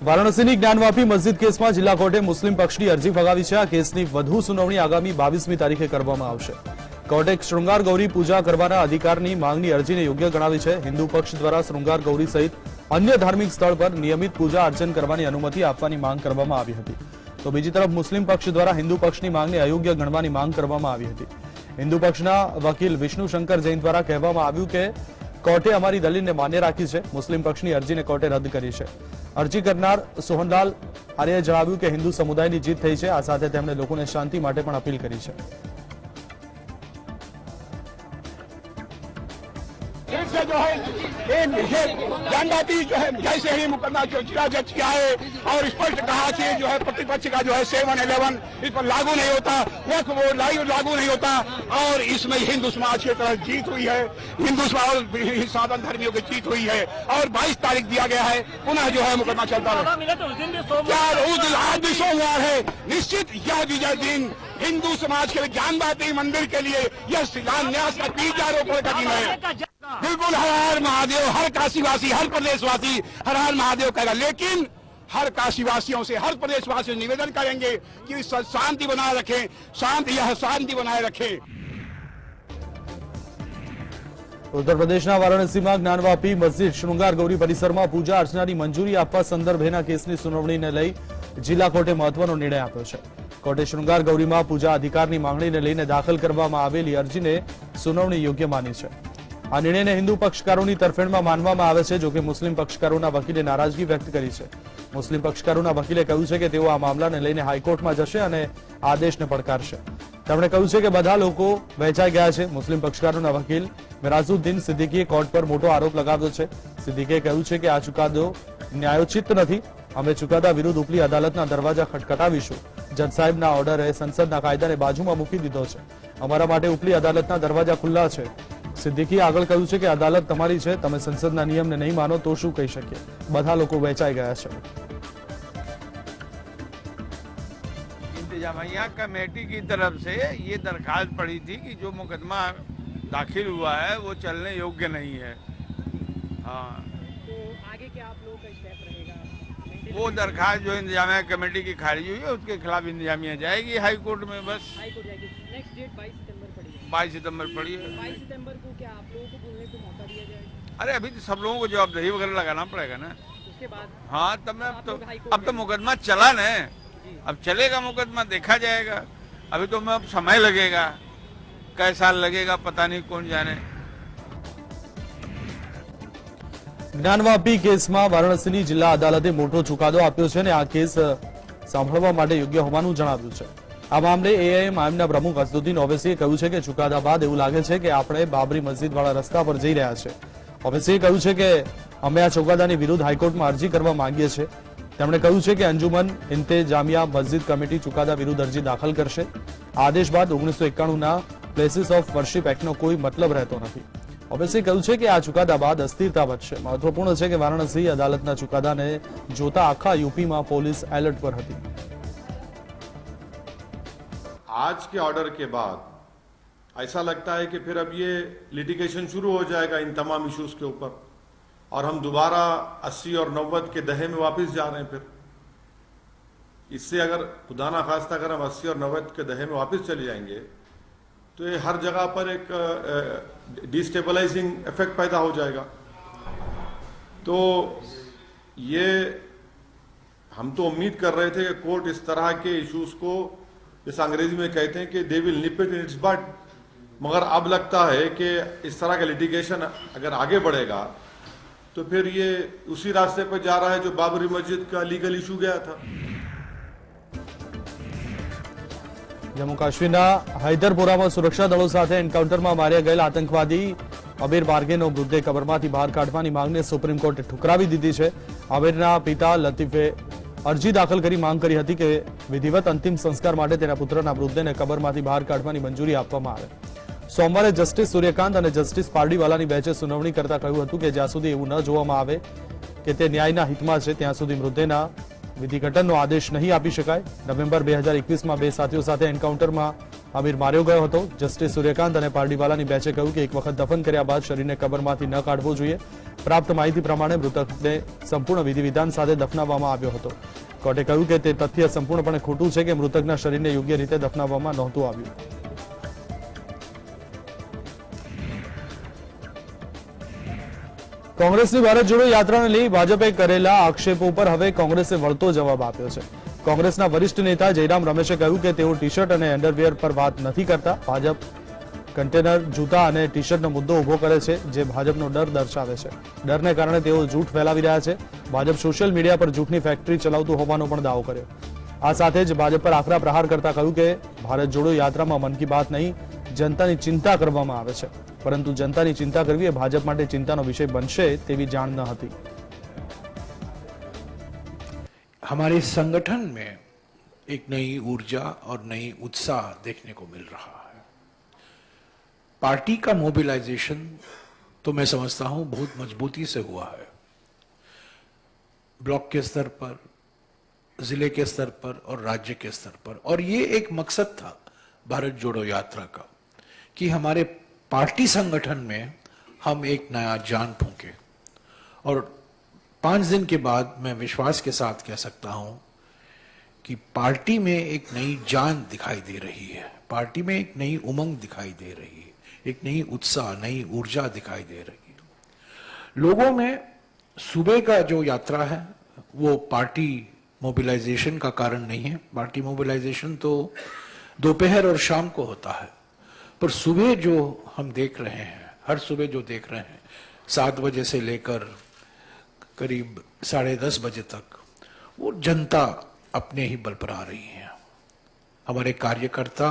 વારાણસીની જ્ઞાનવાપી મસ્જિદ કેસમાં જિલ્લા કોર્ટે મુસ્લિમ પક્ષની અરજી ફગાવી છે। આ કેસની વધુ સુનાવણી આગામી 22મી તારીખે કરવામાં આવશે। કોર્ટે શૃંગાર ગૌરી પૂજા કરવાના અધિકારની માંગની અરજીને યોગ્ય ગણાવી છે। હિન્દુ પક્ષ દ્વારા શૃંગાર ગૌરી સહિત અન્ય ધાર્મિક સ્થળ પર નિયમિત પૂજા અર્ચન કરવાની અનુમતિ આપવાની માંગ કરવામાં આવી હતી, તો બીજી તરફ મુસ્લિમ પક્ષ દ્વારા હિન્દુ પક્ષની માંગને અયોગ્ય ગણવાની માંગ કરવામાં આવી હતી। હિન્દુ પક્ષના વકીલ વિષ્ણુ શંકર જૈન દ્વારા કહેવામાં આવ્યું કે કોર્ટે અમારી દલીલને માન્ય રાખી છે, મુસ્લિમ પક્ષની અરજીને કોર્ટે રદ કરી છે। અરજી કરનાર સોહનલાલ આર્યએ જણાવ્યું કે હિન્દુ સમુદાયની જીત થઈ છે। આ સાથે તેમણે લોકોને શાંતિ માટે પણ અપીલ કરી છે। जो है जानवापी जो है जैसे ही मुकदमा जो जिला जज किया है और स्पष्ट कहा कि जो है प्रतिपक्ष का जो है 7-11 इस पर लागू नहीं होता, वक्फ बोर्ड लागू नहीं होता और इसमें हिंदू समाज की तरफ जीत हुई है, हिंदू समाज सनातन धर्मियों की जीत हुई है और 22 तारीख दिया गया है, पुनः जो है मुकदमा चलता है। उस दिन आज भी सोमवार है, निश्चित यह विजय दिन हिंदू समाज के जानवापी मंदिर के लिए यह शिलान्यास का बीजारोपण का दिन है। बिल्कुल हर हर महादेव, हर काशीवासी, हर प्रदेशवासी हर हर महादेव कहेगा, लेकिन हर काशीवासियों से, हर प्रदेशवासियों से निवेदन करेंगे कि शांति बनाए रखें, शांति बनाए रखें। उत्तर प्रदेशના વારાણસીમાં જ્ઞાનવાપી મસ્જિદ શૃંગાર ગૌરી પરિસરમાં પૂજા અર્ચનાની મંજૂરી આપવા સંદર્ભેના કેસની સુનાવણીને લઈ જિલ્લા કોર્ટે મહત્વનો નિર્ણય આપ્યો છે। કોર્ટે શૃંગાર ગૌરીમાં પૂજા અધિકારની માંગણીને લઈને દાખલ કરવામાં આવેલી અરજીને સુનાવણી યોગ્ય માની છે। આ નિર્ણયને હિન્દુ પક્ષકારોની તરફેણમાં માનવામાં આવે છે, જોકે મુસ્લિમ પક્ષકારોના વકીલે નારાજગી વ્યક્ત કરી છે। મુસ્લિમ પક્ષકારોના વકીલે કહ્યું છે કે તેઓ આ મામલાને લઈને હાઈકોર્ટમાં જશે અને આદેશને પડકારશે। તેમણે કહ્યું છે કે બધા લોકો વહેંચાઈ ગયા છે। મુસ્લિમ પક્ષકારોના વકીલ મિરાઝુદ્દીન સિદ્દીકીએ કોર્ટ પર મોટો આરોપ લગાવ્યો છે। સિદ્દીકીએ કહ્યું છે કે આ ચુકાદો ન્યાયોચિત નથી। અમે ચુકાદા વિરુદ્ધ ઉપલી અદાલતના દરવાજા ખટખટાવીશું। જજ સાહેબના ઓર્ડરે સંસદના કાયદાને બાજુમાં મૂકી દીધો છે। અમારા માટે ઉપલી અદાલતના દરવાજા ખુલ્લા છે। સિદ્દીકીએ આગળ કહ્યું છે કે અદાલત તમારી છે, તમે સંસદના નિયમને નહીં માનો તો શું કહી શકીએ। બધા લોકો વહેંચાઈ ગયા છે। इंतजामिया कमेटी की तरफ से ये दरखास्त पड़ी थी कि जो मुकदमा दाखिल हुआ है वो चलने योग्य नहीं है। हाँ, तो आगे क्या आप लोगों का स्टेप रहेगा? वो दरखास्त जो इंतजामिया कमेटी की खारिज हुई है उसके खिलाफ इंतजामिया जाएगी हाई कोर्ट में। बस हाई कोर्ट जाएगी। नेक्स्ट डेट 22 सितंबर पड़ी है। 22 सितंबर पड़ी है। 22 सितंबर को क्या आप लोगों को बोलने को मौका दिया जाएगा? अरे अभी तो सब लोगों को जवाबदेही वगैरह लगाना पड़ेगा ना। उसके बाद हाँ, तब मैं अब तो मुकदमा चला न, अब चलेगा मुकदमा, देखा जाएगा। अभी तो मैं अब समय लगेगा, कई साल लगेगा पता नहीं, कौन जाने। જ્ઞાનવાપી કેસમાં વારાણસીની જિલ્લા અદાલતે મોટો ચુકાદો આપ્યો છે અને આ કેસ સાંભળવા માટે યોગ્ય હોવાનું જણાવ્યું છે। આ મામલે એઆઈએમઆઈએમના પ્રમુખ અસદુદ્દીન ઓવૈસીએ કહ્યું છે કે ચુકાદા બાદ એવું લાગે છે કે આપણે બાબરી મસ્જિદવાળા રસ્તા પર જઈ રહ્યા છે। ઓવૈસીએ કહ્યું છે કે અમે આ ચુકાદાની વિરુદ્ધ હાઈકોર્ટમાં અરજી કરવા માંગીએ છીએ। તેમણે કહ્યું છે કે અંજુમન ઇન્તેજામિયા મસ્જિદ કમિટી ચુકાદા વિરુદ્ધ અરજી દાખલ કરશે। આદેશ બાદ 1991ના પ્લેસીસ ઓફ વર્શિપ એક્ટનો કોઈ મતલબ રહેતો નથી। ઓવૈસીએ કહ્યું છે કે આ ચુકાદા બાદ અસ્થિરતા વધશે। મહત્વપૂર્ણ છે કે વારાણસી અદાલતના ચુકાદાને જોતા આખા यूपीમાં પોલીસ એલર્ટ પર હતી। आज के ऑर्डर के बाद ऐसा लगता है कि फिर अब ये लिटिगेशन शुरू हो जाएगा इन तमाम इश्यूज के ऊपर और हम दोबारा 80 और 90 के दहे में वापस जा रहे हैं। फिर इससे अगर खुदा ना खास्ता अगर हम 80 और 90 के दहे में वापस चले जाएंगे तो ये हर जगह पर एक डिस्टेबलाइजिंग इफेक्ट पैदा हो जाएगा। तो ये हम तो उम्मीद कर रहे थे कि कोर्ट इस तरह के इश्यूज को, जैसे अंग्रेजी में कहते हैं कि they will nib it in its but, मगर अब लगता है कि इस तरह का लिटिगेशन अगर आगे बढ़ेगा तो फिर ये उसी रास्ते पर जा रहा है जो बाबरी मस्जिद का लीगल इशू गया था। જમ્મુ કાશ્મીરના હૈદરપુરામાં સુરક્ષા દળો સાથે એન્કાઉન્ટરમાં માર્યા ગયેલા આતંકવાદી અબીર બાર્ગેનો મૃતદેહ કબરમાંથી બહાર કાઢવાની માંગને સુપ્રીમ કોર્ટે ઠુકરાવી દીધી છે। અબીરના પિતા લતીફે અરજી દાખલ કરી માંગ કરી હતી કે વિધિવત અંતિમ સંસ્કાર માટે તેના પુત્રના મૃતદેહને કબરમાંથી બહાર કાઢવાની મંજૂરી આપવામાં આવે। સોમવારે જસ્ટિસ સૂર્યકાંત અને જસ્ટિસ પારડીવાલાની બેન્ચે સુનાવણી કરતા કહ્યું હતું કે જ્યાં સુધી એવું ન જોવામાં આવે કે તે ન્યાયના हितમાં છે ત્યાં સુધી મૃતદેહના વિધિઘટનનો આદેશ નહીં આપી શકાય। નવેમ્બર 2021માં બે સાથીઓ સાથે એન્કાઉન્ટરમાં આમિર માર્યો ગયો હતો। જસ્ટિસ સૂર્યકાંત અને પારડીવાલાની બેન્ચે કહ્યું કે એક વખત દફન કર્યા બાદ શરીરને કબરમાંથી ન કાઢવો જોઈએ। પ્રાપ્ત માહિતી પ્રમાણે મૃતકને સંપૂર્ણ વિધિ વિધાન સાથે દફનાવવામાં આવ્યો હતો. કોર્ટે કહ્યું કે તે તથ્ય સંપૂર્ણપણે ખોટું છે કે મૃતકના શરીરને યોગ્ય રીતે દફનાવવામાં નહોતું આવ્યું. કોંગ્રેસની ભારત જોડો યાત્રાને લઈ ભાજપે કરેલા આક્ષેપો પર હવે કોંગ્રેસે વળતો જવાબ આપ્યો છે. કોંગ્રેસના વરિષ્ઠ નેતા જયરામ રમેશે કહ્યું કે તેઓ ટી શર્ટ અને અંડરવેર પર વાત નથી કરતા. ભાજપ કન્ટેનર, જૂતા અને ટી શર્ટનો મુદ્દો ઉભો કરે છે, જે ભાજપનો ડર દર્શાવે છે. ડરને કારણે તેઓ જૂઠ ફેલાવી રહ્યા છે. ભાજપ સોશિયલ મીડિયા પર જૂઠની ફેક્ટરી ચલાવતું હોવાનો પણ દાવો કર્યો. આ સાથે જ ભાજપ પર આકરા પ્રહાર કરતા કહ્યું કે ભારત જોડો યાત્રામાં મન કી બાત નહીં, જનતાની ચિંતા કરવામાં આવે છે, પરંતુ જનતાની ચિંતા કરવી એ ભાજપ માટે ચિંતાનો વિષય બનશે તેવી જાણ ન હતી. हमारे संगठन में एक नई ऊर्जा और नई उत्साह देखने को मिल रहा है. पार्टी का मोबिलाइजेशन तो मैं समझता हूं बहुत मजबूती से हुआ है. ब्लॉक के स्तर पर, जिले के स्तर पर और राज्य के स्तर पर. और ये एक मकसद था भारत जोड़ो यात्रा का कि हमारे पार्टी संगठन में हम एक नया जान फूंके. और 5 दिन के बाद मैं विश्वास के साथ कह सकता हूं कि पार्टी में एक नई जान दिखाई दे रही है. पार्टी में एक नई उमंग दिखाई दे रही है, एक नई उत्साह, नई ऊर्जा दिखाई दे रही है. लोगों में सुबह का जो यात्रा है वो पार्टी मोबिलाइजेशन का कारण नहीं है. पार्टी मोबिलाइजेशन तो दोपहर और शाम को होता है, पर सुबह जो हम देख रहे हैं, हर सुबह जो देख रहे हैं, 7 बजे से लेकर करीब 10:30 बजे तक, वो जनता अपने ही बल पर आ रही है. हमारे कार्यकर्ता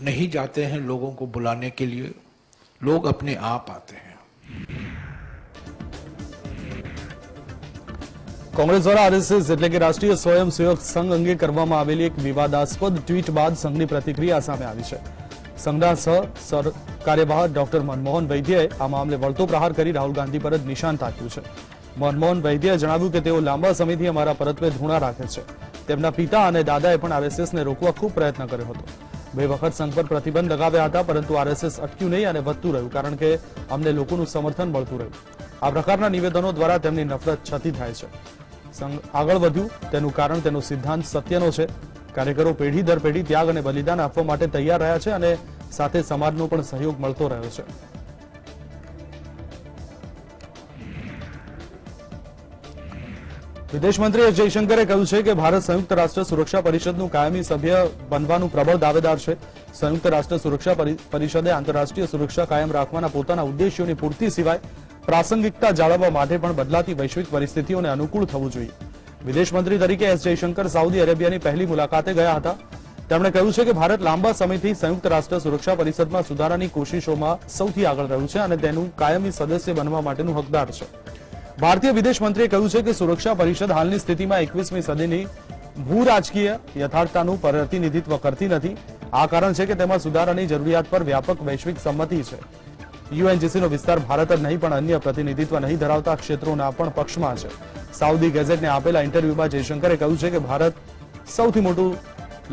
नहीं जाते हैं लोगों को बुलाने के लिए, लोग अपने आप आते हैं. કોંગ્રેસ દ્વારા આરએસએસ એટલે કે રાષ્ટ્રીય સ્વયંસેવક સંઘ અંગે કરવામાં આવેલી એક વિવાદાસ્પદ ટ્વીટ બાદ સંઘની પ્રતિક્રિયા સામે આવી છે. સંઘના સહ કાર્યવાહ ડોક્ટર મનમોહન વૈદ્યએ આ મામલે વળતો પ્રહાર કરી રાહુલ ગાંધી પર જ નિશાન તાક્યું છે. મનમોહન વૈદ્યએ જણાવ્યું કે તેઓ લાંબા સમયથી અમારા પરત્વે ધૃણા રાખે છે. તેમના પિતા અને દાદાએ પણ આરએસએસને રોકવા ખૂબ પ્રયત્ન કર્યો હતો. 2 વખત સંઘ પર પ્રતિબંધ લગાવ્યા હતા, પરંતુ આરએસએસ અટક્યું નહીં અને વધતું રહ્યું, કારણ કે અમને લોકોનું સમર્થન મળતું રહ્યું. આ પ્રકારના નિવેદનો દ્વારા તેમની નફરત છતી થાય છે. સંઘ આગળ વધ્યું તેનું કારણ તેનો સિદ્ધાંત સત્યનો છે. કાર્યકરો પેઢી દર પેઢી ત્યાગ અને બલિદાન આપવા માટે તૈયાર રહ્યા છે અને સાથે સમાજનો પણ સહયોગ મળતો રહ્યો છે. વિદેશ મંત્રી એસ જયશંકરે કહ્યું છે કે ભારત સંયુક્ત રાષ્ટ્ર સુરક્ષા પરિષદનું કાયમી સભ્ય બનવાનું પ્રબળ દાવેદાર છે. સંયુક્ત રાષ્ટ્ર સુરક્ષા પરિષદે આંતરરાષ્ટ્રીય સુરક્ષા કાયમ રાખવાના પોતાના ઉદ્દેશ્યોની પૂર્તિ સિવાય પ્રાસંગિકતા જાળવવા માટે પણ બદલાતી વૈશ્વિક પરિસ્થિતિઓને અનુકૂળ થવું જોઈએ. વિદેશ મંત્રી તરીકે એસ જયશંકર સાઉદી અરેબિયાની પહેલી મુલાકાતે ગયા હતા. તેમણે કહ્યું છે કે ભારત લાંબા સમયથી સંયુક્ત રાષ્ટ્ર સુરક્ષા પરિષદમાં સુધારાની કોશિશોમાં સૌથી આગળ રહ્યું છે અને તેનું કાયમી સદસ્ય બનવા માટેનું હકદાર છે. ભારતીય વિદેશ મંત્રીએ કહ્યું છે કે સુરક્ષા પરિષદ હાલની સ્થિતિમાં 21મી સદીની ભૂ રાજકીય યથાર્થતાનું પ્રતિનિધિત્વ કરતી નથી. આ કારણ છે કે તેમાં સુધારાની જરૂરિયાત પર વ્યાપક વૈશ્વિક સંમતિ છે. યુએનજીસીનો વિસ્તાર ભારત જ નહીં પણ અન્ય પ્રતિનિધિત્વ નહીં ધરાવતા ક્ષેત્રોના પણ પક્ષમાં છે. સાઉદી ગેઝેટને આપેલા ઇન્ટરવ્યુમાં જયશંકરે કહ્યું છે કે ભારત સૌથી મોટું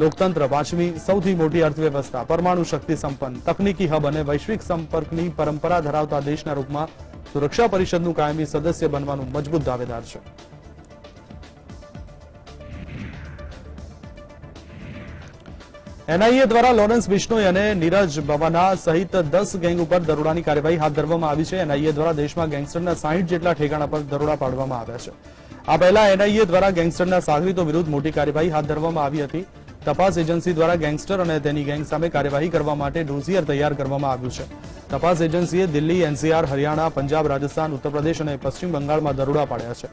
લોકતંત્ર, 5મી સૌથી મોટી અર્થવ્યવસ્થા, પરમાણુ શક્તિ સંપન્ન, તકનીકી હબ અને વૈશ્વિક સંપર્કની પરંપરા ધરાવતા દેશના રૂપમાં સુરક્ષા પરિષદનું કાયમી સદસ્ય બનવાનું મજબૂત દાવેદાર છે. એનઆઈએ દ્વારા લોરેન્સ બિશ્નોઈ અને નીરજ બવાના સહિત 10 ગેંગ ઉપર દરોડાની કાર્યવાહી હાથ ધરવામાં આવી છે. એનઆઈએ દ્વારા દેશમાં ગેંગસ્ટરના 60 જેટલા ઠેકાણા પર દરોડા પાડવામાં આવ્યા છે. આ પહેલા એનઆઈએ દ્વારા ગેંગસ્ટરના સાગરીતો વિરુદ્ધ મોટી કાર્યવાહી હાથ ધરવામાં આવી હતી. તપાસ એજન્સી દ્વારા ગેંગસ્ટર અને તેની ગેંગ સામે કાર્યવાહી કરવા માટે ડોઝિયર તૈયાર કરવામાં આવ્યું છે. તપાસ એજન્સીએ દિલ્હી, એનસીઆર, હરિયાણા, પંજાબ, રાજસ્થાન, ઉત્તર પ્રદેશ અને પશ્ચિમ બંગાળમાં દરોડા પાડ્યા છે.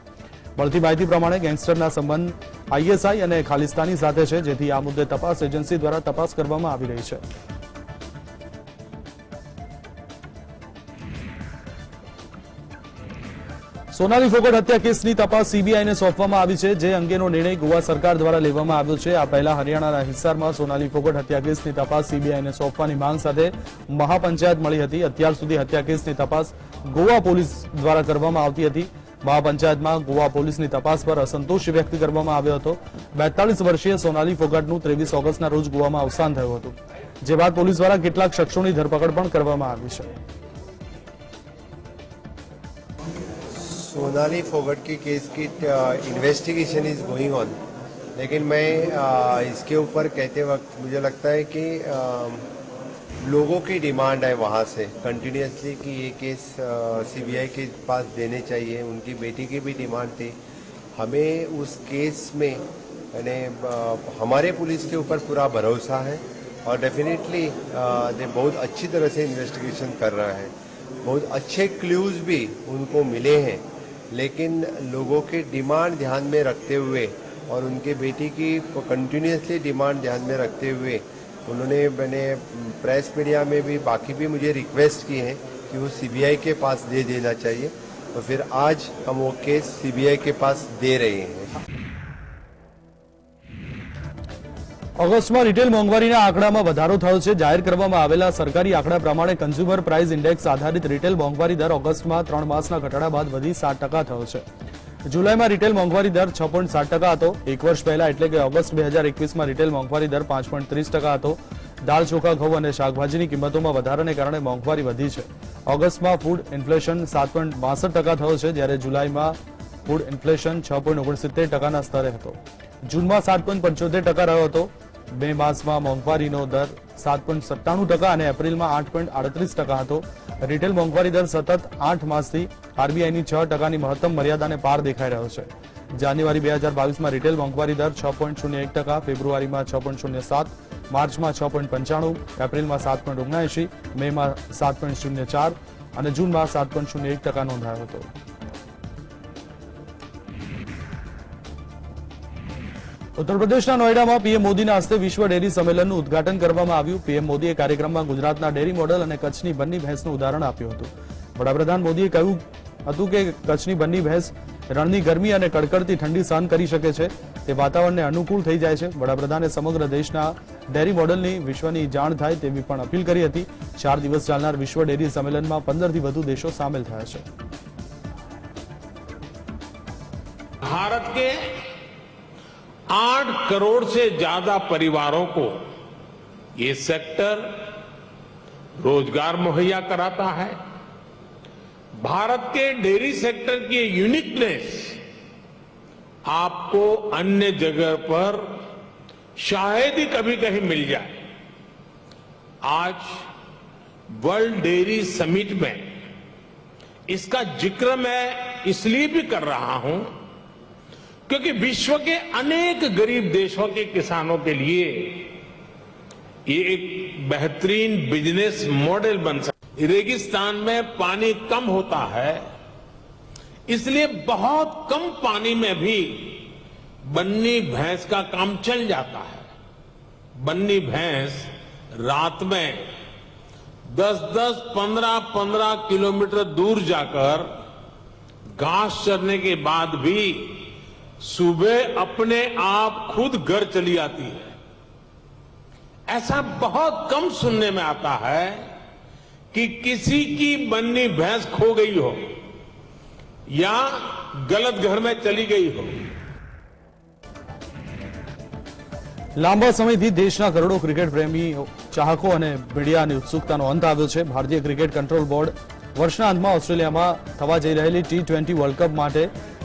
મળતી માહિતી પ્રમાણે ગેંગસ્ટરના સંબંધ આઈએસઆઈ અને ખાલિસ્તાની સાથે છે, જેથી આ મુદ્દે તપાસ એજન્સી દ્વારા તપાસ કરવામાં આવી રહી છે. સોનાલી ફોગટ હત્યા કેસની તપાસ સીબીઆઈને સોંપવામાં આવી છે, જે અંગેનો નિર્ણય ગોવા સરકાર દ્વારા લેવામાં આવ્યો છે. આ પહેલા હરિયાણાના હિસારમાં સોનાલી ફોગટ હત્યા કેસની તપાસ સીબીઆઈને સોંપવાની માંગ સાથે મહાપંચાયત મળી હતી. અત્યાર સુધી હત્યા કેસની તપાસ ગોવા પોલીસ દ્વારા કરવામાં આવતી હતી. મહાપંચાયતમાં ગોવા પોલીસની તપાસ પર અસંતોષ વ્યક્ત કરવામાં આવ્યો હતો. 42 વર્ષીય સોનાલી ફોગટનું 23 ઓગસ્ટના રોજ ગોવામાં અવસાન થયું હતું, જે બાદ પોલીસ દ્વારા કેટલાક શખ્સોની ધરપકડ પણ કરવામાં આવી છે. सोनाली फोगट की केस की इन्वेस्टिगेशन इज गोइंग ऑन, लेकिन मैं इसके ऊपर कहते वक्त मुझे लगता है कि लोगों की डिमांड है वहाँ से कंटिन्यूसली कि ये केस सीबीआई के पास देने चाहिए। उनकी बेटी की भी डिमांड थी। हमें उस केस में यानी हमारे पुलिस के ऊपर पूरा भरोसा है और डेफिनेटली ये बहुत अच्छी तरह से इन्वेस्टिगेशन कर रहा है। बहुत अच्छे क्लूज भी उनको मिले हैं, लेकिन लोगों की डिमांड ध्यान में रखते हुए और उनके बेटी की कंटिन्यूसली डिमांड ध्यान में रखते हुए मैंने प्रेस मीडिया में भी बाकी भी मुझे रिक्वेस्ट की है कि वो सीबीआई के पास दे देना चाहिए, और फिर आज हम वो केस सीबीआई के पास दे रहे हैं। ઓગસ્ટમાં રિટેલ મોંઘવારીના આંકડામાં વધારો થયો છે। જાહેર કરવામાં આવેલા સરકારી આંકડા પ્રમાણે કન્ઝ્યુમર પ્રાઇસ ઇન્ડેક્સ આધારિત રિટેલ મોંઘવારી દર ઓગસ્ટમાં 3 માસના ઘટાડા બાદ વધી 7% થયો છે। જુલાઈમાં રિટેલ મોંઘવારી દર 6.7% હતો। એક વર્ષ પહેલા એટલે કે ઓગસ્ટ 2021માં રિટેલ મોંઘવારી દર 5.30% હતો। દાળ, ચોખા, ઘઉં અને શાકભાજીની કિંમતોમાં વધારાને કારણે મોંઘવારી વધી છે। ઓગસ્ટમાં ફૂડ ઇન્ફ્લેશન 7.62% થયો છે, જ્યારે જુલાઈમાં ફૂડ ઇન્ફ્લેશન 6.69%ના સ્તરે હતો। જૂનમાં 7.75% રહ્યો હતો। મે માસમાં મોંઘવારીનો દર 7.97% અને એપ્રિલમાં 8.38% હતો। રિટેલ મોંઘવારી દર સતત 8 માસથી આરબીઆઈની 6%ની મહત્તમ મર્યાદાને પાર દેખાઈ રહ્યો છે। જાન્યુઆરી 2022માં રિટેલ મોંઘવારી દર 6.01%, ફેબ્રુઆરીમાં 6.07%, માર્ચમાં 6.95%, એપ્રિલમાં 7.79%, મેમાં 7.04% અને જૂનમાં 7.01% નોંધાયો હતો। उत्तर प्रदेशના નોઈડામાં પીએમ મોદીના હસ્તે વિશ્વ ડેરી સંમેલનનું ઉદ્ઘાટન કરવામાં આવ્યું। પીએમ મોદીએ કાર્યક્રમમાં ગુજરાતના ડેરી મોડલ અને કચ્છની બન્ની ભેંસનું ઉદાહરણ આપ્યું હતું। વડાપ્રધાન મોદીએ કહ્યું હતું કે કચ્છની બન્ની ભેંસ રણની ગરમી અને કડકડતી ઠંડી સહન કરી શકે છે, તે વાતાવરણને અનુકૂળ થઈ જાય છે। વડાપ્રધાને સમગ્ર દેશના ડેરી મોડલની વિશ્વની જાણ થાય તેવી પણ અપીલ કરી હતી। 4 દિવસ ચાલનાર વિશ્વ ડેરી સંમેલનમાં 15થી વધુ દેશો સામેલ થયા છે। भारत के 8 करोड़ से ज्यादा परिवारों को ये सेक्टर रोजगार मुहैया कराता है। भारत के डेयरी सेक्टर की यूनिकनेस आपको अन्य जगह पर शायद ही कभी कहीं मिल जाए। आज वर्ल्ड डेयरी समिट में इसका जिक्र मैं इसलिए भी कर रहा हूं क्योंकि विश्व के अनेक गरीब देशों के किसानों के लिए ये एक बेहतरीन बिजनेस मॉडल बन सकता है। रेगिस्तान में पानी कम होता है, इसलिए बहुत कम पानी में भी बन्नी भैंस का काम चल जाता है। बन्नी भैंस रात में 10-10, 15-15 किलोमीटर दूर जाकर घास चरने के बाद भी सुबह अपने आप खुद घर चली आती है। ऐसा बहुत कम सुनने में आता है कि किसी की बन्नी भैंस खो गई हो या गलत घर में चली गई हो। લાંબા સમયથી દેશના કરોડો ક્રિકેટ પ્રેમીઓ, ચાહકો અને મીડિયાની ઉત્સુકતાનો અંત આવ્યો છે। ભારતીય ક્રિકેટ કંટ્રોલ બોર્ડ વર્ષના અંતમાં ઓસ્ટ્રેલિયામાં થવા જઈ રહેલી T20 વર્લ્ડ કપ માટે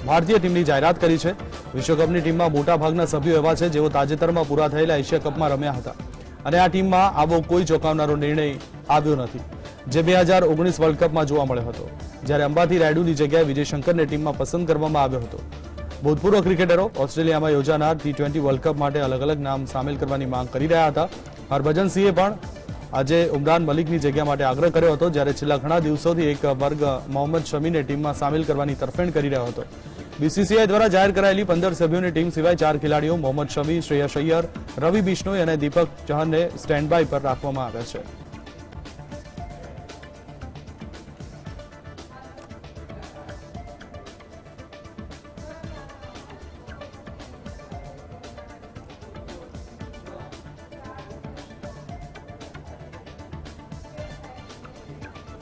ભારતીય ટીમની જાહેરાત કરી છે। વિશ્વકપની ટીમમાં મોટાભાગના સભ્યો એવા છે જેઓ તાજેતરમાં પૂરા થયેલા એશિયા કપમાં રમ્યા હતા અને આ ટીમમાં આવો કોઈ ચોંકાવનારો નિર્ણય આવ્યો નથી, જે 2019 વર્લ્ડ કપમાં જોવા મળ્યો હતો, જ્યારે અંબાતી રાયડુની જગ્યાએ વિજય શંકરને ટીમમાં પસંદ કરવામાં આવ્યો હતો। ભૂતપૂર્વ ક્રિકેટરો ઓસ્ટ્રેલિયામાં યોજાનાર T20 વર્લ્ડ કપ માટે અલગ અલગ નામ સામેલ કરવાની માંગ કરી રહ્યા હતા। હરભજન સિંહે પણ આજે ઉમરાન મલિકની જગ્યા માટે આગ્રહ કર્યો હતો, જ્યારે છેલ્લા ઘણા દિવસોથી એક વર્ગ મોહમ્મદ શમીને ટીમમાં સામેલ કરવાની તરફેણ કરી રહ્યો હતો। બીસીસીઆઈ દ્વારા જાહેર કરાયેલી 15 સભ્યોની ટીમ સિવાય 4 ખેલાડીઓ મોહમ્મદ શમી, શ્રેયસ અય્યર, રવિ બિશ્નોઈ અને દીપક ચહરને સ્ટેન્ડ બાય પર રાખવામાં આવ્યા છે।